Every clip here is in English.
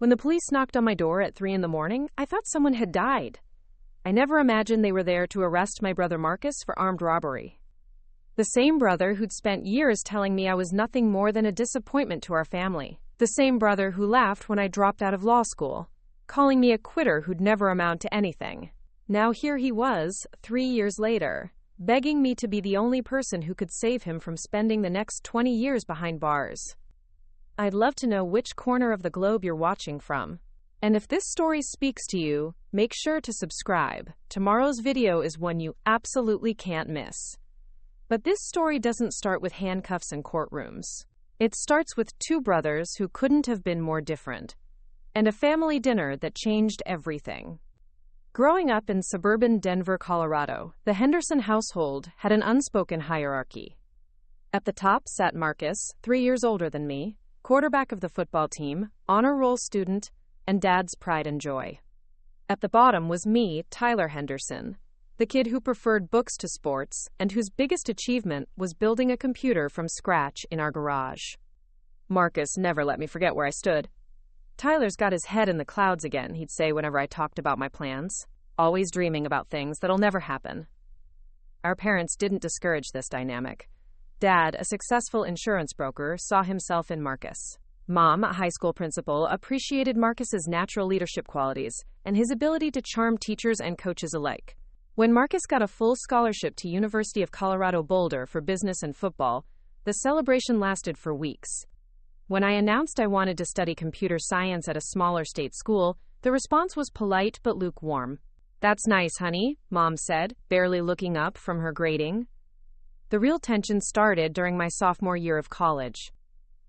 When the police knocked on my door at 3 in the morning, I thought someone had died. I never imagined they were there to arrest my brother Marcus for armed robbery. The same brother who'd spent years telling me I was nothing more than a disappointment to our family. The same brother who laughed when I dropped out of law school, calling me a quitter who'd never amount to anything. Now here he was, 3 years later, begging me to be the only person who could save him from spending the next 20 years behind bars. I'd love to know which corner of the globe you're watching from. And if this story speaks to you, make sure to subscribe. Tomorrow's video is one you absolutely can't miss. But this story doesn't start with handcuffs and courtrooms. It starts with two brothers who couldn't have been more different, and a family dinner that changed everything. Growing up in suburban Denver, Colorado, the Henderson household had an unspoken hierarchy. At the top sat Marcus, 3 years older than me, quarterback of the football team, honor roll student, and dad's pride and joy. At the bottom was me, Tyler Henderson, the kid who preferred books to sports and whose biggest achievement was building a computer from scratch in our garage. Marcus never let me forget where I stood. Tyler's got his head in the clouds again, he'd say whenever I talked about my plans, always dreaming about things that'll never happen. Our parents didn't discourage this dynamic. Dad, a successful insurance broker, saw himself in Marcus. Mom, a high school principal, appreciated Marcus's natural leadership qualities and his ability to charm teachers and coaches alike. When Marcus got a full scholarship to University of Colorado Boulder for business and football, the celebration lasted for weeks. When I announced I wanted to study computer science at a smaller state school, the response was polite but lukewarm. "That's nice, honey," Mom said, barely looking up from her grading. The real tension started during my sophomore year of college.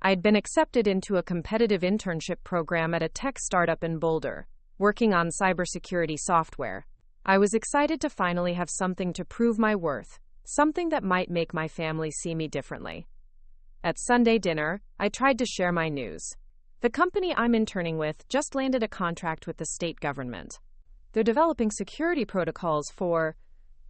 I'd been accepted into a competitive internship program at a tech startup in Boulder, working on cybersecurity software. I was excited to finally have something to prove my worth, something that might make my family see me differently. At Sunday dinner, I tried to share my news. The company I'm interning with just landed a contract with the state government. They're developing security protocols for...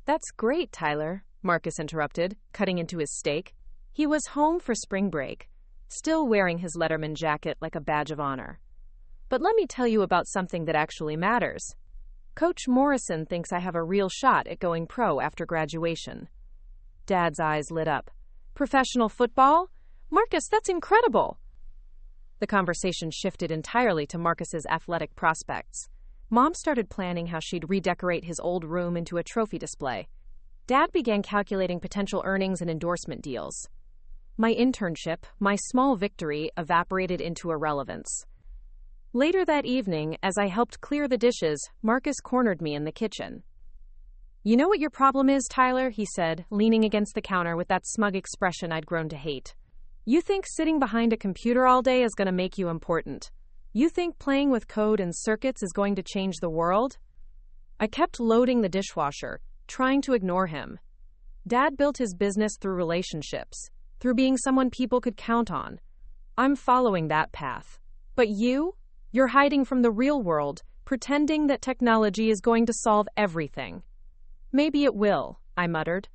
"That's great, Tyler," Marcus interrupted, cutting into his steak. He was home for spring break, still wearing his Letterman jacket like a badge of honor. "But let me tell you about something that actually matters. Coach Morrison thinks I have a real shot at going pro after graduation." Dad's eyes lit up. "Professional football? Marcus, that's incredible!" The conversation shifted entirely to Marcus's athletic prospects. Mom started planning how she'd redecorate his old room into a trophy display. Dad began calculating potential earnings and endorsement deals. My internship, my small victory, evaporated into irrelevance. Later that evening, as I helped clear the dishes, Marcus cornered me in the kitchen. "You know what your problem is, Tyler?" he said, leaning against the counter with that smug expression I'd grown to hate. "You think sitting behind a computer all day is going to make you important. You think playing with code and circuits is going to change the world?" I kept loading the dishwasher, trying to ignore him. Dad built his business through relationships, through being someone people could count on. I'm following that path. But you're hiding from the real world, pretending that technology is going to solve everything. "Maybe it will," I muttered.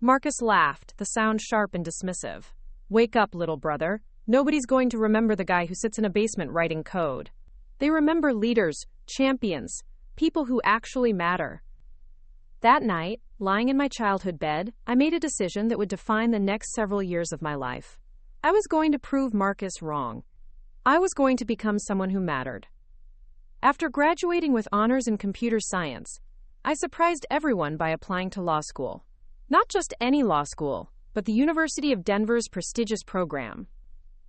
Marcus laughed, the sound sharp and dismissive. "Wake up, little brother. Nobody's going to remember the guy who sits in a basement writing code. They remember leaders, champions, people who actually matter." That night, lying in my childhood bed, I made a decision that would define the next several years of my life. I was going to prove Marcus wrong. I was going to become someone who mattered. After graduating with honors in computer science, I surprised everyone by applying to law school. Not just any law school, but the University of Denver's prestigious program.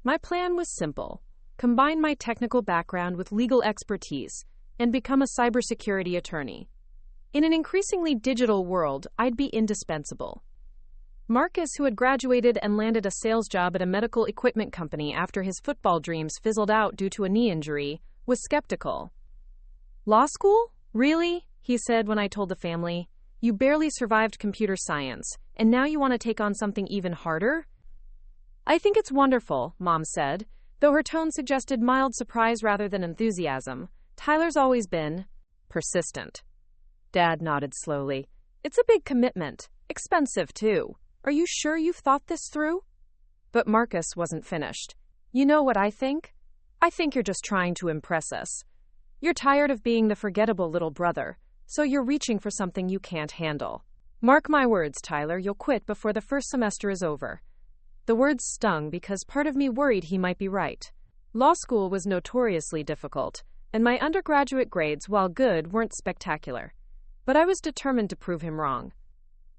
My plan was simple: combine my technical background with legal expertise and become a cybersecurity attorney. In an increasingly digital world, I'd be indispensable. Marcus, who had graduated and landed a sales job at a medical equipment company after his football dreams fizzled out due to a knee injury, was skeptical. "Law school? Really?" he said when I told the family. "You barely survived computer science, and now you want to take on something even harder?" "I think it's wonderful," Mom said, though her tone suggested mild surprise rather than enthusiasm. "Tyler's always been persistent." Dad nodded slowly. "It's a big commitment. Expensive, too. Are you sure you've thought this through?" But Marcus wasn't finished. "You know what I think? I think you're just trying to impress us. You're tired of being the forgettable little brother, so you're reaching for something you can't handle. Mark my words, Tyler, you'll quit before the first semester is over. The words stung because part of me worried he might be right. Law school was notoriously difficult, and my undergraduate grades, while good, weren't spectacular. But I was determined to prove him wrong.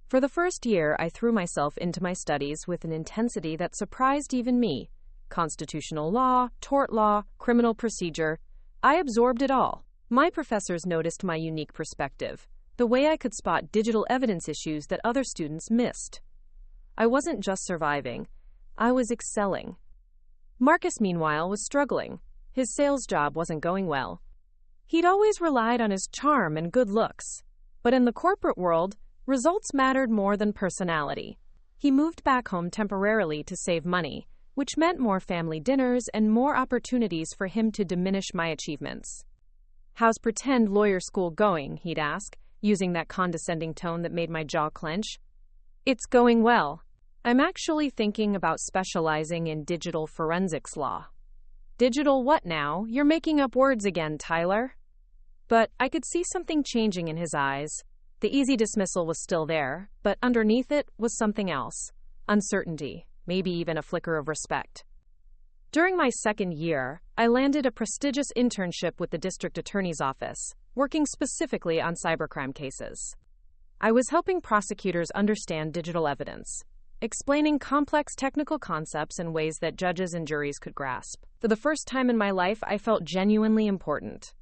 For the first year, I threw myself into my studies with an intensity that surprised even me. Constitutional law, tort law, criminal procedure. I absorbed it all. My professors noticed my unique perspective, the way I could spot digital evidence issues that other students missed. I wasn't just surviving, I was excelling. Marcus, meanwhile, was struggling. His sales job wasn't going well. He'd always relied on his charm and good looks. But in the corporate world, results mattered more than personality. He moved back home temporarily to save money, which meant more family dinners and more opportunities for him to diminish my achievements. "How's pretend lawyer school going?" he'd ask, using that condescending tone that made my jaw clench. "It's going well. I'm actually thinking about specializing in digital forensics law." "Digital what now? You're making up words again, Tyler." But I could see something changing in his eyes. The easy dismissal was still there, but underneath it was something else. Uncertainty, maybe even a flicker of respect. During my second year, I landed a prestigious internship with the district attorney's office, working specifically on cybercrime cases. I was helping prosecutors understand digital evidence, explaining complex technical concepts in ways that judges and juries could grasp. For the first time in my life, I felt genuinely important.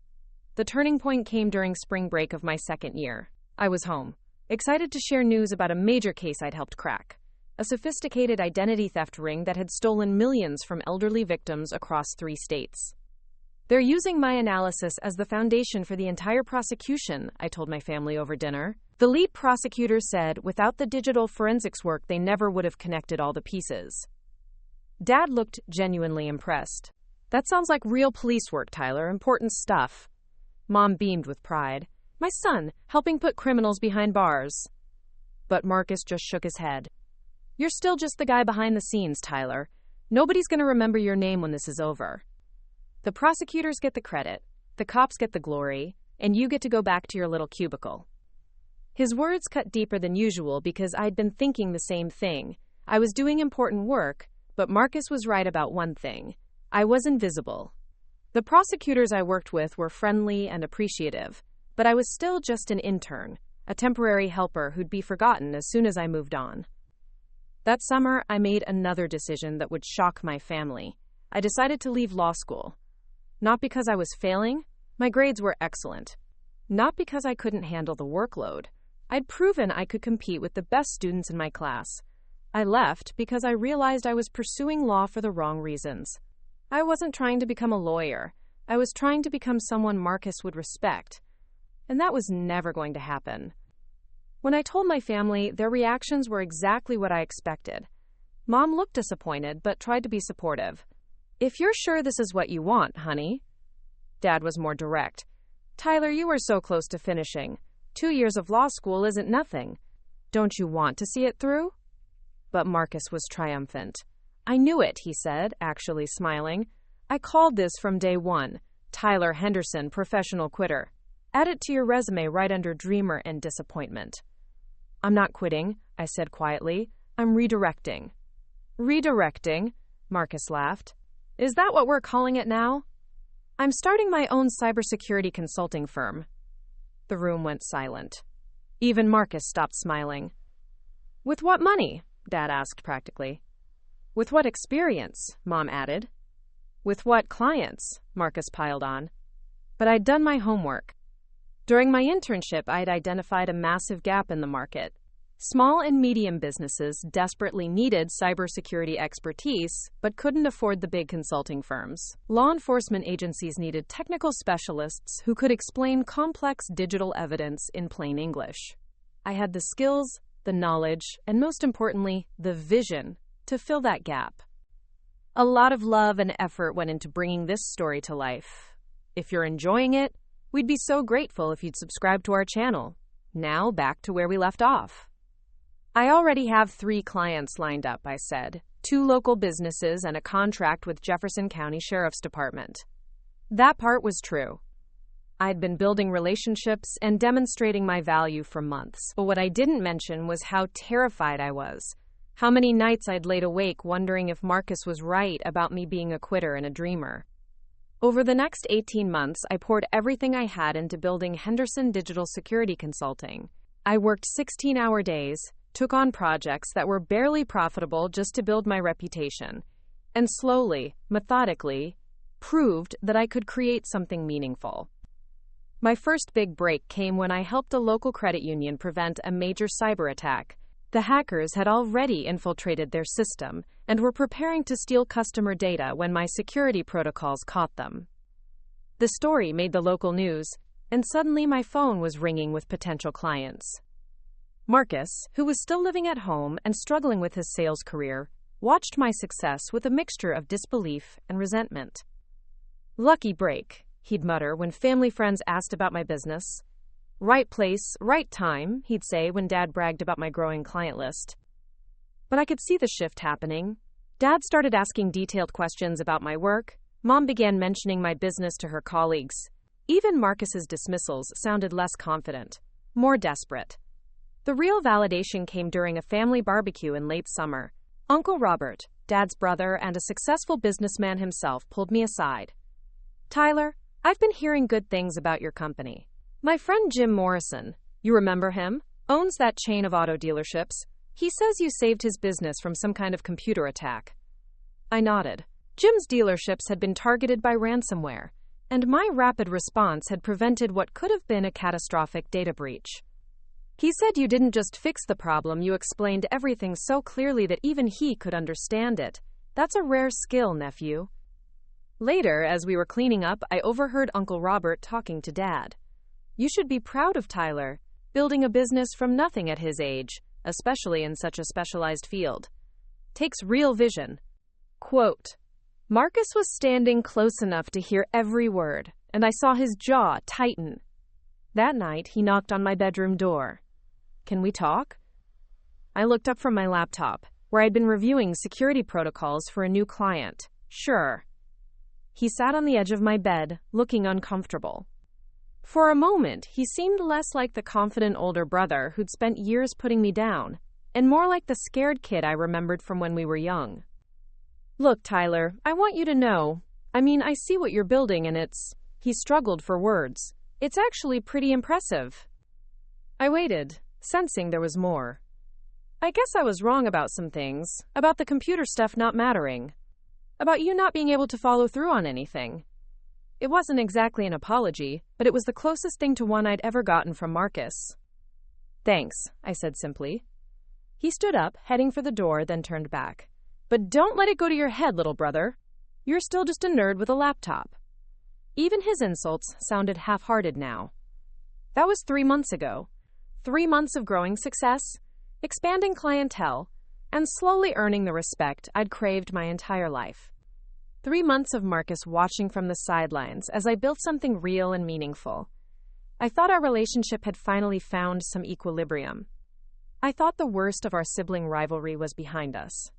The turning point came during spring break of my second year. I was home, excited to share news about a major case I'd helped crack. A sophisticated identity theft ring that had stolen millions from elderly victims across 3 states. "They're using my analysis as the foundation for the entire prosecution," I told my family over dinner. The lead prosecutor said without the digital forensics work, they never would have connected all the pieces. Dad looked genuinely impressed. "That sounds like real police work, Tyler. Important stuff." Mom beamed with pride. "My son, helping put criminals behind bars." But Marcus just shook his head. "You're still just the guy behind the scenes, Tyler. Nobody's going to remember your name when this is over. The prosecutors get the credit, the cops get the glory, and you get to go back to your little cubicle." His words cut deeper than usual because I'd been thinking the same thing. I was doing important work, but Marcus was right about one thing. I was invisible. The prosecutors I worked with were friendly and appreciative, but I was still just an intern, a temporary helper who'd be forgotten as soon as I moved on. That summer, I made another decision that would shock my family. I decided to leave law school. Not because I was failing, my grades were excellent. Not because I couldn't handle the workload. I'd proven I could compete with the best students in my class. I left because I realized I was pursuing law for the wrong reasons. I wasn't trying to become a lawyer. I was trying to become someone Marcus would respect. And that was never going to happen. When I told my family, their reactions were exactly what I expected. Mom looked disappointed, but tried to be supportive. "If you're sure this is what you want, honey." Dad was more direct. "Tyler, you are so close to finishing. 2 years of law school isn't nothing. Don't you want to see it through?" But Marcus was triumphant. "I knew it," he said, actually smiling. "I called this from day one. Tyler Henderson, professional quitter. Add it to your resume right under dreamer and disappointment." "I'm not quitting," I said quietly. "I'm redirecting." "Redirecting?" Marcus laughed. "Is that what we're calling it now?" "I'm starting my own cybersecurity consulting firm." The room went silent. Even Marcus stopped smiling. "With what money?" Dad asked practically. "With what experience?" Mom added. "With what clients?" Marcus piled on. But I'd done my homework. During my internship, I had identified a massive gap in the market. Small and medium businesses desperately needed cybersecurity expertise, but couldn't afford the big consulting firms. Law enforcement agencies needed technical specialists who could explain complex digital evidence in plain English. I had the skills, the knowledge, and most importantly, the vision to fill that gap. A lot of love and effort went into bringing this story to life. If you're enjoying it, we'd be so grateful if you'd subscribe to our channel. Now, back to where we left off. "I already have 3 clients lined up," I said. 2 local businesses, and a contract with Jefferson County Sheriff's Department. That part was true. I'd been building relationships and demonstrating my value for months. But what I didn't mention was how terrified I was. How many nights I'd laid awake wondering if Marcus was right about me being a quitter and a dreamer. Over the next 18 months, I poured everything I had into building Henderson Digital Security Consulting. I worked 16-hour days, took on projects that were barely profitable just to build my reputation, and slowly, methodically, proved that I could create something meaningful. My first big break came when I helped a local credit union prevent a major cyber attack. The hackers had already infiltrated their system and were preparing to steal customer data when my security protocols caught them. The story made the local news, and suddenly my phone was ringing with potential clients. Marcus, who was still living at home and struggling with his sales career, watched my success with a mixture of disbelief and resentment. "Lucky break," he'd mutter when family friends asked about my business. "Right place, right time," he'd say when Dad bragged about my growing client list. But I could see the shift happening. Dad started asking detailed questions about my work. Mom began mentioning my business to her colleagues. Even Marcus's dismissals sounded less confident, more desperate. The real validation came during a family barbecue in late summer. Uncle Robert, Dad's brother and a successful businessman himself, pulled me aside. "Tyler, I've been hearing good things about your company. My friend Jim Morrison, you remember him, owns that chain of auto dealerships. He says you saved his business from some kind of computer attack." I nodded. Jim's dealerships had been targeted by ransomware, and my rapid response had prevented what could have been a catastrophic data breach. "He said you didn't just fix the problem, you explained everything so clearly that even he could understand it. That's a rare skill, nephew." Later, as we were cleaning up, I overheard Uncle Robert talking to Dad. "You should be proud of Tyler, building a business from nothing at his age, especially in such a specialized field. Takes real vision." Quote, Marcus was standing close enough to hear every word, and I saw his jaw tighten. That night, he knocked on my bedroom door. "Can we talk?" I looked up from my laptop, where I'd been reviewing security protocols for a new client. "Sure." He sat on the edge of my bed, looking uncomfortable. For a moment, he seemed less like the confident older brother who'd spent years putting me down, and more like the scared kid I remembered from when we were young. "Look, Tyler, I want you to know, I see what you're building and he struggled for words. "It's actually pretty impressive." I waited, sensing there was more. "I guess I was wrong about some things, about the computer stuff not mattering, about you not being able to follow through on anything." It wasn't exactly an apology, but it was the closest thing to one I'd ever gotten from Marcus. "Thanks," I said simply. He stood up, heading for the door, then turned back. "But don't let it go to your head, little brother. You're still just a nerd with a laptop." Even his insults sounded half-hearted now. That was 3 months ago. 3 months of growing success, expanding clientele, and slowly earning the respect I'd craved my entire life. 3 months of Marcus watching from the sidelines as I built something real and meaningful. I thought our relationship had finally found some equilibrium. I thought the worst of our sibling rivalry was behind us.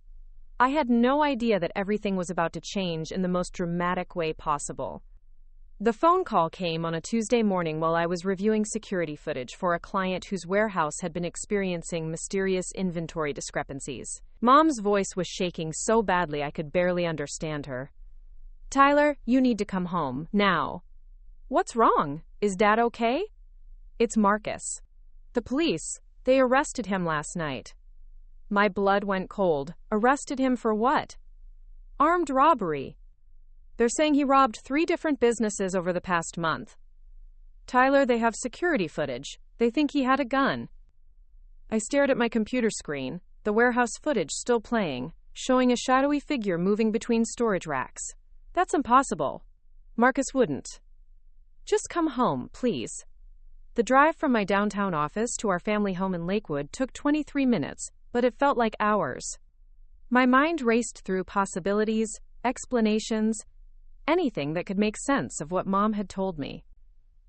I had no idea that everything was about to change in the most dramatic way possible. The phone call came on a Tuesday morning while I was reviewing security footage for a client whose warehouse had been experiencing mysterious inventory discrepancies. Mom's voice was shaking so badly I could barely understand her. "Tyler, you need to come home, now." "What's wrong? Is Dad okay?" "It's Marcus. The police, they arrested him last night." My blood went cold. Arrested him for what? "Armed robbery. They're saying he robbed 3 different businesses over the past month." "Tyler, they have security footage. They think he had a gun." I stared at my computer screen, the warehouse footage still playing, showing a shadowy figure moving between storage racks. "That's impossible." Marcus wouldn't. "Just come home, please." The drive from my downtown office to our family home in Lakewood took 23 minutes, but it felt like hours. My mind raced through possibilities, explanations, anything that could make sense of what Mom had told me.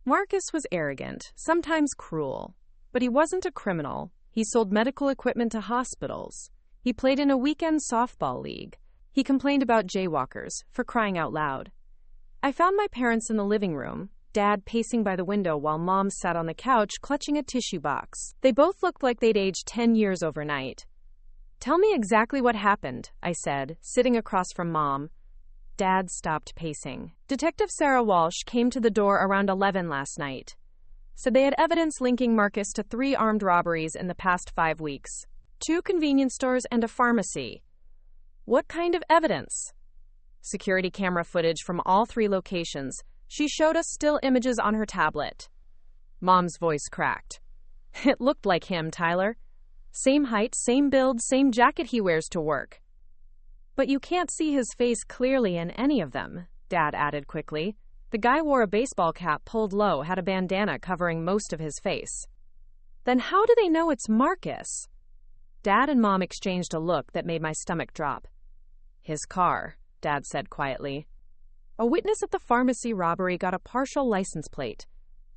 Marcus was arrogant, sometimes cruel, but he wasn't a criminal. He sold medical equipment to hospitals. He played in a weekend softball league. He complained about jaywalkers, for crying out loud. I found my parents in the living room, Dad pacing by the window while Mom sat on the couch clutching a tissue box. They both looked like they'd aged 10 years overnight. Tell me exactly what happened, I said, sitting across from Mom. Dad stopped pacing. Detective Sarah Walsh came to the door around 11 last night. Said they had evidence linking Marcus to 3 armed robberies in the past 5 weeks. 2 convenience stores and a pharmacy. What kind of evidence? Security camera footage from all 3 locations. She showed us still images on her tablet. Mom's voice cracked. It looked like him, Tyler. Same height, same build, same jacket he wears to work. But you can't see his face clearly in any of them, Dad added quickly. The guy wore a baseball cap pulled low, had a bandana covering most of his face. Then how do they know it's Marcus? Dad and Mom exchanged a look that made my stomach drop. His car, Dad said quietly. A witness at the pharmacy robbery got a partial license plate,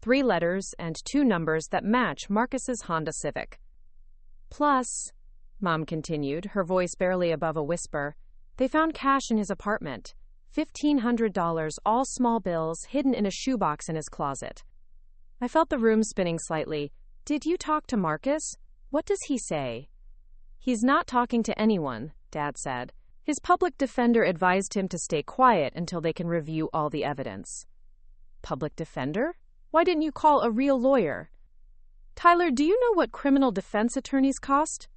3 letters and 2 numbers that match Marcus's Honda Civic. Plus, Mom continued, her voice barely above a whisper, they found cash in his apartment, $1,500, all small bills, hidden in a shoebox in his closet. I felt the room spinning slightly. Did you talk to Marcus? What does he say? He's not talking to anyone, Dad said. His public defender advised him to stay quiet until they can review all the evidence. Public defender? Why didn't you call a real lawyer? Tyler, do you know what criminal defense attorneys cost?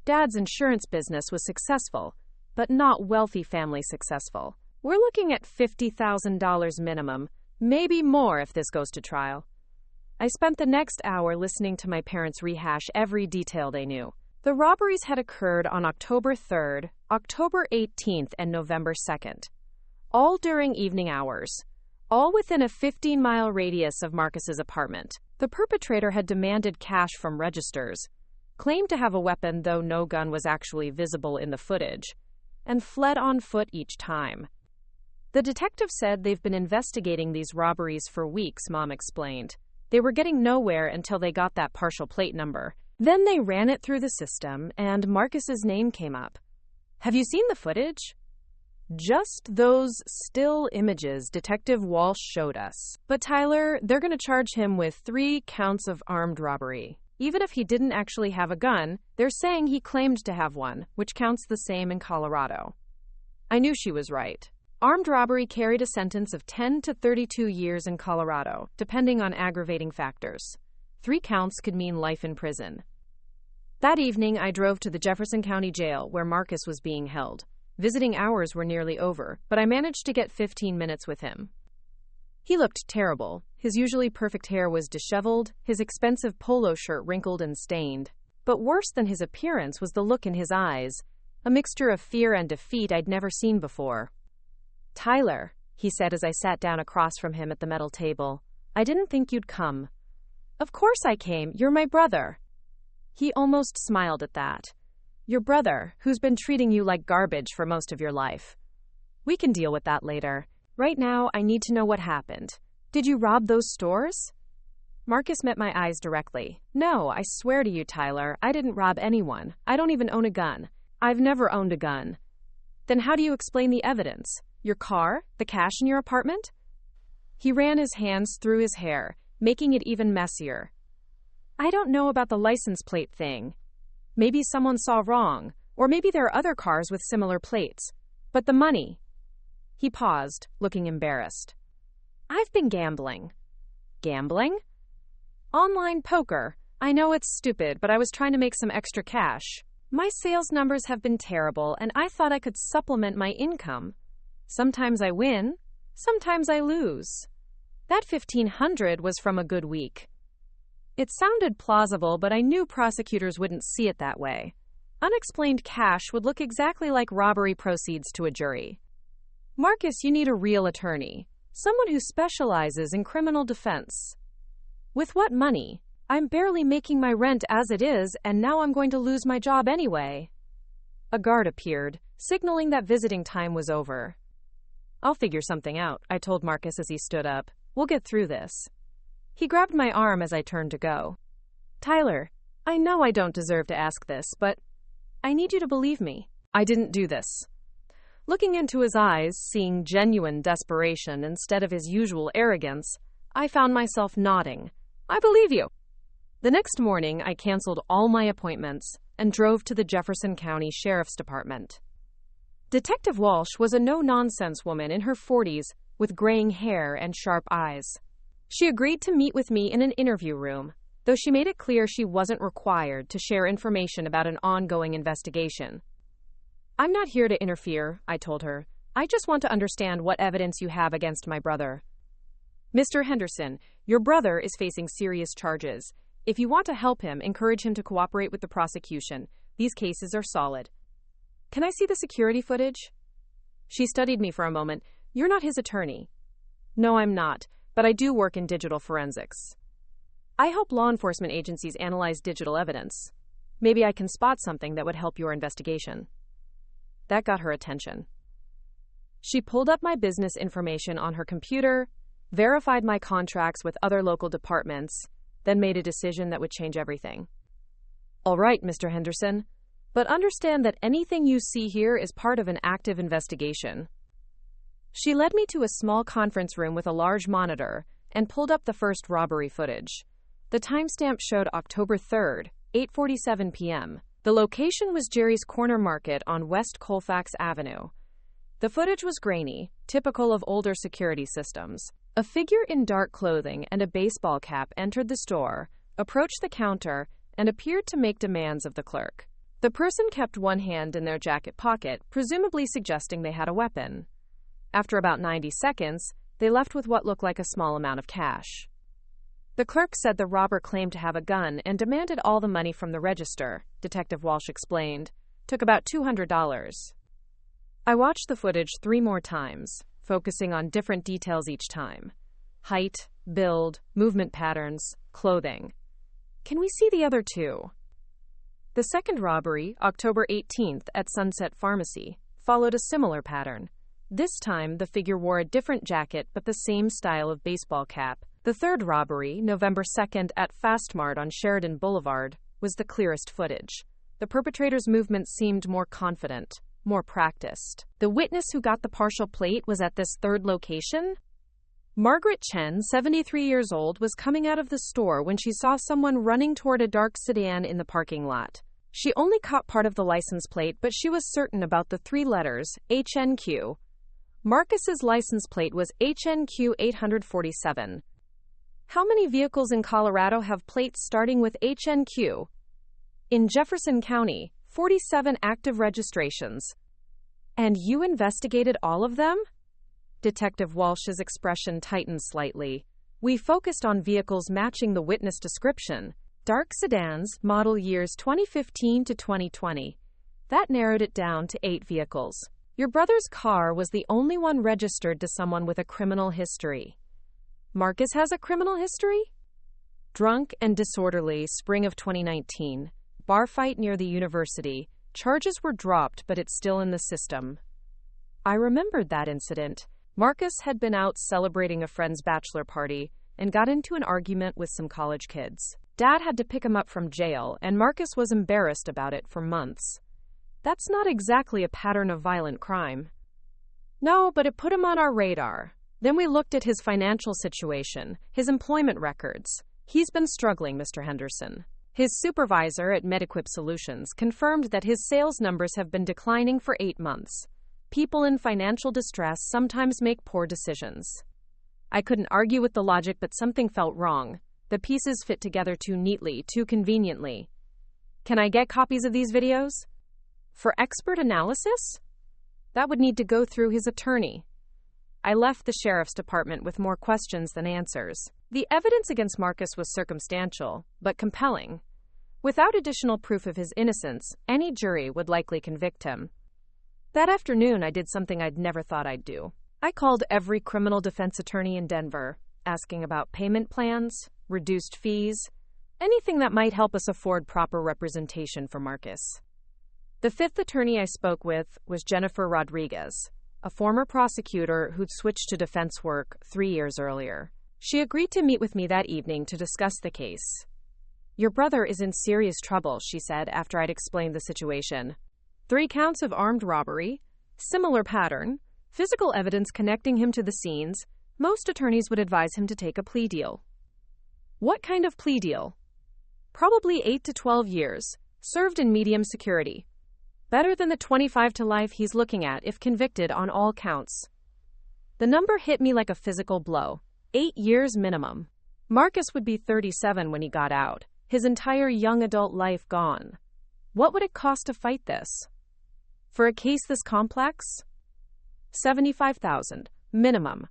Dad's insurance business was successful, but not wealthy family successful. We're looking at $50,000 minimum, maybe more if this goes to trial. I spent the next hour listening to my parents rehash every detail they knew. The robberies had occurred on October 3rd, October 18th, and November 2nd. All during evening hours. All within a 15-mile radius of Marcus's apartment. The perpetrator had demanded cash from registers, claimed to have a weapon though no gun was actually visible in the footage, and fled on foot each time. The detective said they've been investigating these robberies for weeks, Mom explained. They were getting nowhere until they got that partial plate number. Then they ran it through the system, and Marcus's name came up. Have you seen the footage? Just those still images Detective Walsh showed us. But Tyler, they're going to charge him with 3 counts of armed robbery. Even if he didn't actually have a gun, they're saying he claimed to have one, which counts the same in Colorado. I knew she was right. Armed robbery carried a sentence of 10 to 32 years in Colorado, depending on aggravating factors. 3 counts could mean life in prison. That evening, I drove to the Jefferson County Jail where Marcus was being held. Visiting hours were nearly over, but I managed to get 15 minutes with him. He looked terrible. His usually perfect hair was disheveled, his expensive polo shirt wrinkled and stained. But worse than his appearance was the look in his eyes, a mixture of fear and defeat I'd never seen before. Tyler, he said as I sat down across from him at the metal table, I didn't think you'd come. Of course I came. You're my brother. He almost smiled at that. Your brother, who's been treating you like garbage for most of your life. We can deal with that later. Right now, I need to know what happened. Did you rob those stores? Marcus met my eyes directly. No, I swear to you, Tyler, I didn't rob anyone. I don't even own a gun. I've never owned a gun. Then how do you explain the evidence? Your car? The cash in your apartment? He ran his hands through his hair, making it even messier. I don't know about the license plate thing. Maybe someone saw wrong, or maybe there are other cars with similar plates. But the money. He paused, looking embarrassed. I've been gambling. Gambling? Online poker. I know it's stupid, but I was trying to make some extra cash. My sales numbers have been terrible, and I thought I could supplement my income. Sometimes I win, sometimes I lose. That $1,500 was from a good week. It sounded plausible, but I knew prosecutors wouldn't see it that way. Unexplained cash would look exactly like robbery proceeds to a jury. Marcus, you need a real attorney, someone who specializes in criminal defense. With what money? I'm barely making my rent as it is, and now I'm going to lose my job anyway. A guard appeared, signaling that visiting time was over. I'll figure something out, I told Marcus as he stood up. We'll get through this. He grabbed my arm as I turned to go. Tyler, I know I don't deserve to ask this, but I need you to believe me. I didn't do this. Looking into his eyes, seeing genuine desperation instead of his usual arrogance, I found myself nodding. I believe you. The next morning, I canceled all my appointments and drove to the Jefferson County Sheriff's Department. Detective Walsh was a no-nonsense woman in her 40s with graying hair and sharp eyes. She agreed to meet with me in an interview room, though she made it clear she wasn't required to share information about an ongoing investigation. I'm not here to interfere, I told her. I just want to understand what evidence you have against my brother. Mr. Henderson, your brother is facing serious charges. If you want to help him, encourage him to cooperate with the prosecution. These cases are solid. Can I see the security footage? She studied me for a moment. You're not his attorney. No, I'm not, but I do work in digital forensics. I help law enforcement agencies analyze digital evidence. Maybe I can spot something that would help your investigation. That got her attention. She pulled up my business information on her computer, verified my contracts with other local departments, then made a decision that would change everything. All right, Mr. Henderson, but understand that anything you see here is part of an active investigation. She led me to a small conference room with a large monitor and pulled up the first robbery footage. The timestamp showed October 3rd, 8:47 p.m. The location was Jerry's Corner Market on West Colfax Avenue. The footage was grainy, typical of older security systems. A figure in dark clothing and a baseball cap entered the store, approached the counter, and appeared to make demands of the clerk. The person kept one hand in their jacket pocket, presumably suggesting they had a weapon. After about 90 seconds, they left with what looked like a small amount of cash. The clerk said the robber claimed to have a gun and demanded all the money from the register, Detective Walsh explained. Took about $200. I watched the footage 3 more times, focusing on different details each time. Height, build, movement patterns, clothing. Can we see the other 2? The second robbery, October 18th at Sunset Pharmacy, followed a similar pattern. This time, the figure wore a different jacket but the same style of baseball cap. The third robbery, November 2nd at Fastmart on Sheridan Boulevard, was the clearest footage. The perpetrator's movements seemed more confident, more practiced. The witness who got the partial plate was at this third location? Margaret Chen, 73 years old, was coming out of the store when she saw someone running toward a dark sedan in the parking lot. She only caught part of the license plate, but she was certain about the 3 letters, HNQ. Marcus's license plate was HNQ 847. How many vehicles in Colorado have plates starting with HNQ? In Jefferson County, 47 active registrations. And you investigated all of them? Detective Walsh's expression tightened slightly. We focused on vehicles matching the witness description. Dark sedans, model years 2015 to 2020. That narrowed it down to 8 vehicles. Your brother's car was the only one registered to someone with a criminal history. Marcus has a criminal history? Drunk and disorderly, spring of 2019. Bar fight near the university. Charges were dropped, but it's still in the system. I remembered that incident. Marcus had been out celebrating a friend's bachelor party and got into an argument with some college kids. Dad had to pick him up from jail, and Marcus was embarrassed about it for months. That's not exactly a pattern of violent crime. No, but it put him on our radar. Then we looked at his financial situation, his employment records. He's been struggling, Mr. Henderson. His supervisor at Mediquip Solutions confirmed that his sales numbers have been declining for 8 months. People in financial distress sometimes make poor decisions. I couldn't argue with the logic, but something felt wrong. The pieces fit together too neatly, too conveniently. Can I get copies of these videos? For expert analysis? That would need to go through his attorney. I left the sheriff's department with more questions than answers. The evidence against Marcus was circumstantial, but compelling. Without additional proof of his innocence, any jury would likely convict him. That afternoon, I did something I'd never thought I'd do. I called every criminal defense attorney in Denver, asking about payment plans, reduced fees, anything that might help us afford proper representation for Marcus. The 5th attorney I spoke with was Jennifer Rodriguez, a former prosecutor who'd switched to defense work 3 years earlier. She agreed to meet with me that evening to discuss the case. Your brother is in serious trouble, she said after I'd explained the situation. 3 counts of armed robbery, similar pattern, physical evidence connecting him to the scenes. Most attorneys would advise him to take a plea deal. What kind of plea deal? Probably 8 to 12 years, served in medium security. Better than the 25 to life he's looking at if convicted on all counts. The number hit me like a physical blow. 8 years minimum. Marcus would be 37 when he got out, his entire young adult life gone. What would it cost to fight this? For a case this complex? $75,000, minimum.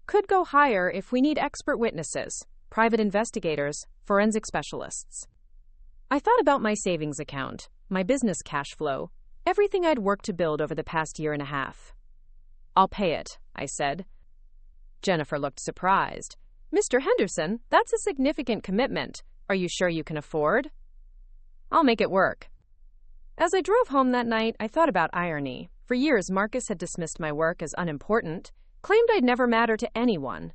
Could go higher if we need expert witnesses, private investigators, forensic specialists. I thought about my savings account, my business cash flow, everything I'd worked to build over the past year and a half. I'll pay it, I said. Jennifer looked surprised. Mr. Henderson, that's a significant commitment. Are you sure you can afford? I'll make it work. As I drove home that night, I thought about irony. For years, Marcus had dismissed my work as unimportant, claimed I'd never matter to anyone.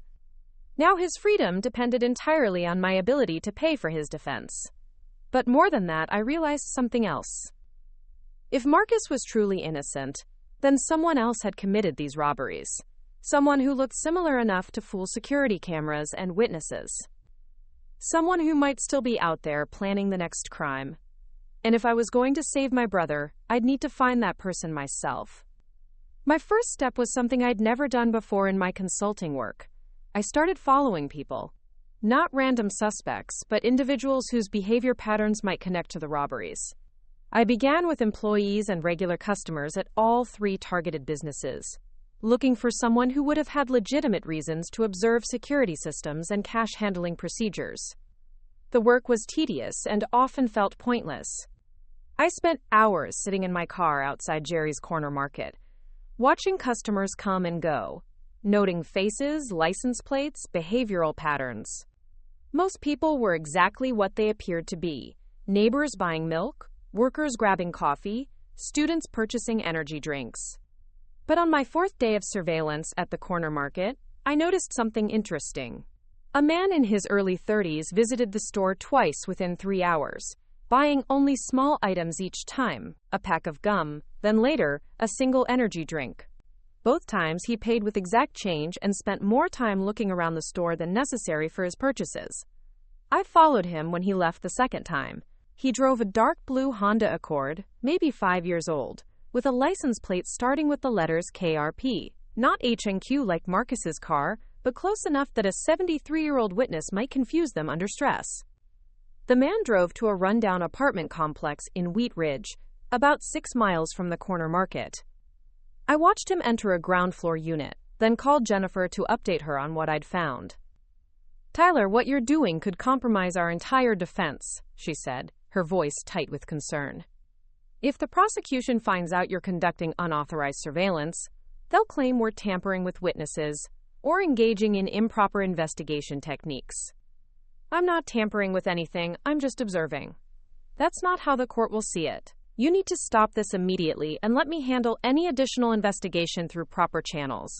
Now his freedom depended entirely on my ability to pay for his defense. But more than that, I realized something else. If Marcus was truly innocent, then someone else had committed these robberies. Someone who looked similar enough to fool security cameras and witnesses. Someone who might still be out there planning the next crime. And if I was going to save my brother, I'd need to find that person myself. My first step was something I'd never done before in my consulting work. I started following people. Not random suspects, but individuals whose behavior patterns might connect to the robberies. I began with employees and regular customers at all 3 targeted businesses, looking for someone who would have had legitimate reasons to observe security systems and cash handling procedures. The work was tedious and often felt pointless. I spent hours sitting in my car outside Jerry's Corner Market, watching customers come and go, noting faces, license plates, behavioral patterns. Most people were exactly what they appeared to be: neighbors buying milk, workers grabbing coffee, students purchasing energy drinks. But on my 4th day of surveillance at the corner market, I noticed something interesting. A man in his early 30s visited the store twice within 3 hours, buying only small items each time, a pack of gum, then later, a single energy drink. Both times he paid with exact change and spent more time looking around the store than necessary for his purchases. I followed him when he left the second time. He drove a dark blue Honda Accord, maybe 5 years old, with a license plate starting with the letters KRP, not H&Q like Marcus's car, but close enough that a 73-year-old witness might confuse them under stress. The man drove to a rundown apartment complex in Wheat Ridge, about 6 miles from the corner market. I watched him enter a ground floor unit, then called Jennifer to update her on what I'd found. Tyler, what you're doing could compromise our entire defense, she said, her voice tight with concern. If the prosecution finds out you're conducting unauthorized surveillance, they'll claim we're tampering with witnesses or engaging in improper investigation techniques. I'm not tampering with anything, I'm just observing. That's not how the court will see it. You need to stop this immediately and let me handle any additional investigation through proper channels.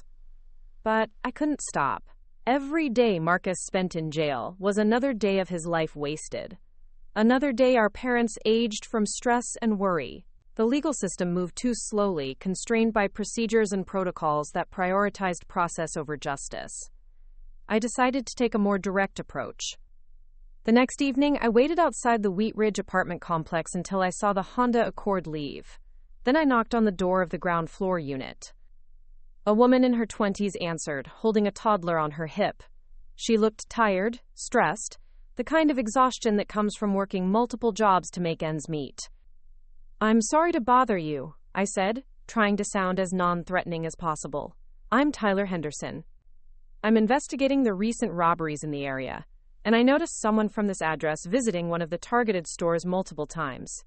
But I couldn't stop. Every day Marcus spent in jail was another day of his life wasted. Another day our parents aged from stress and worry. The legal system moved too slowly, constrained by procedures and protocols that prioritized process over justice. I decided to take a more direct approach. The next evening, I waited outside the Wheat Ridge apartment complex until I saw the Honda Accord leave. Then I knocked on the door of the ground floor unit. A woman in her 20s answered, holding a toddler on her hip. She looked tired, stressed, the kind of exhaustion that comes from working multiple jobs to make ends meet. I'm sorry to bother you, I said, trying to sound as non-threatening as possible. I'm Tyler Henderson. I'm investigating the recent robberies in the area, and I noticed someone from this address visiting one of the targeted stores multiple times.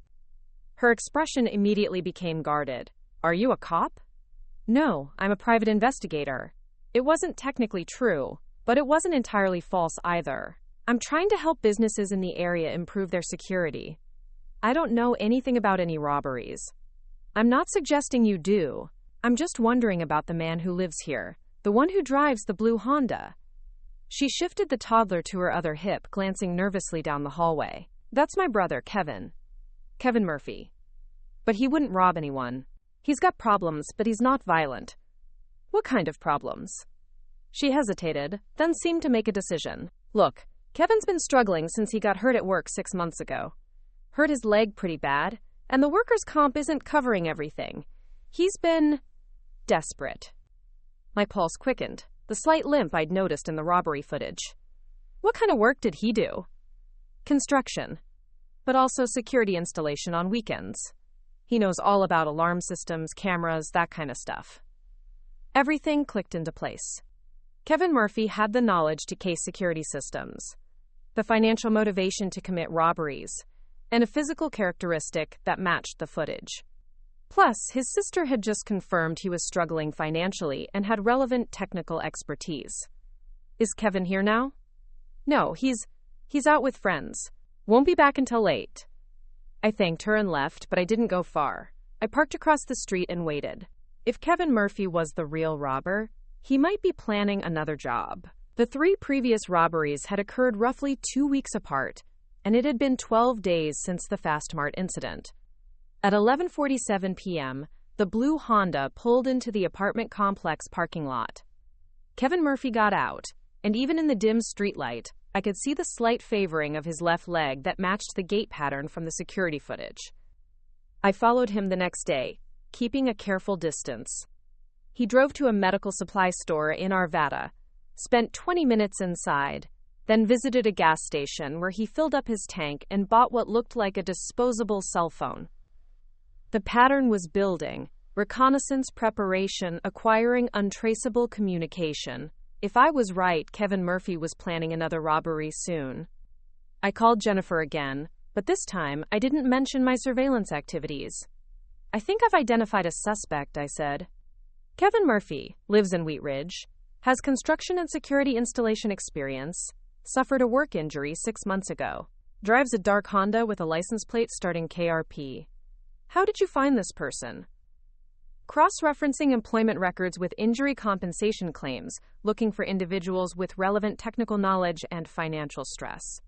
Her expression immediately became guarded. Are you a cop? No, I'm a private investigator. It wasn't technically true, but it wasn't entirely false either. I'm trying to help businesses in the area improve their security. I don't know anything about any robberies. I'm not suggesting you do. I'm just wondering about the man who lives here, the one who drives the blue Honda. She shifted the toddler to her other hip, glancing nervously down the hallway. That's my brother, Kevin. Kevin Murphy. But he wouldn't rob anyone. He's got problems, but he's not violent. What kind of problems? She hesitated, then seemed to make a decision. Look, Kevin's been struggling since he got hurt at work 6 months ago. Hurt his leg pretty bad, and the workers' comp isn't covering everything. He's been desperate. My pulse quickened, the slight limp I'd noticed in the robbery footage. What kind of work did he do? Construction, but also security installation on weekends. He knows all about alarm systems, cameras, that kind of stuff. Everything clicked into place. Kevin Murphy had the knowledge to case security systems, the financial motivation to commit robberies, and a physical characteristic that matched the footage. Plus, his sister had just confirmed he was struggling financially and had relevant technical expertise. Is Kevin here now? No, he's out with friends. Won't be back until late. I thanked her and left, but I didn't go far. I parked across the street and waited. If Kevin Murphy was the real robber, he might be planning another job. The 3 previous robberies had occurred roughly 2 weeks apart, and it had been 12 days since the Fastmart incident. At 11:47 p.m., the blue Honda pulled into the apartment complex parking lot. Kevin Murphy got out, and even in the dim streetlight, I could see the slight favoring of his left leg that matched the gait pattern from the security footage. I followed him the next day, keeping a careful distance. He drove to a medical supply store in Arvada, spent 20 minutes inside, then visited a gas station where he filled up his tank and bought what looked like a disposable cell phone. The pattern was building: reconnaissance preparation, acquiring untraceable communication. If I was right, Kevin Murphy was planning another robbery soon. I called Jennifer again, but this time I didn't mention my surveillance activities. I think I've identified a suspect, I said. Kevin Murphy lives in Wheat Ridge, has construction and security installation experience, suffered a work injury 6 months ago, drives a dark Honda with a license plate starting KRP. How did you find this person? Cross-referencing employment records with injury compensation claims, looking for individuals with relevant technical knowledge and financial stress.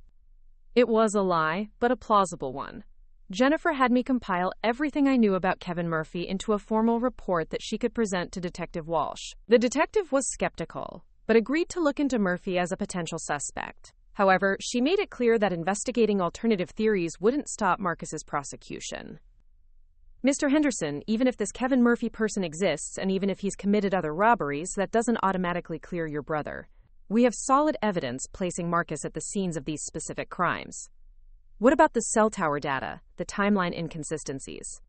It was a lie, but a plausible one. Jennifer had me compile everything I knew about Kevin Murphy into a formal report that she could present to Detective Walsh. The detective was skeptical, but agreed to look into Murphy as a potential suspect. However, she made it clear that investigating alternative theories wouldn't stop Marcus's prosecution. Mr. Henderson, even if this Kevin Murphy person exists, and even if he's committed other robberies, that doesn't automatically clear your brother. We have solid evidence placing Marcus at the scenes of these specific crimes. What about the cell tower data, the timeline inconsistencies?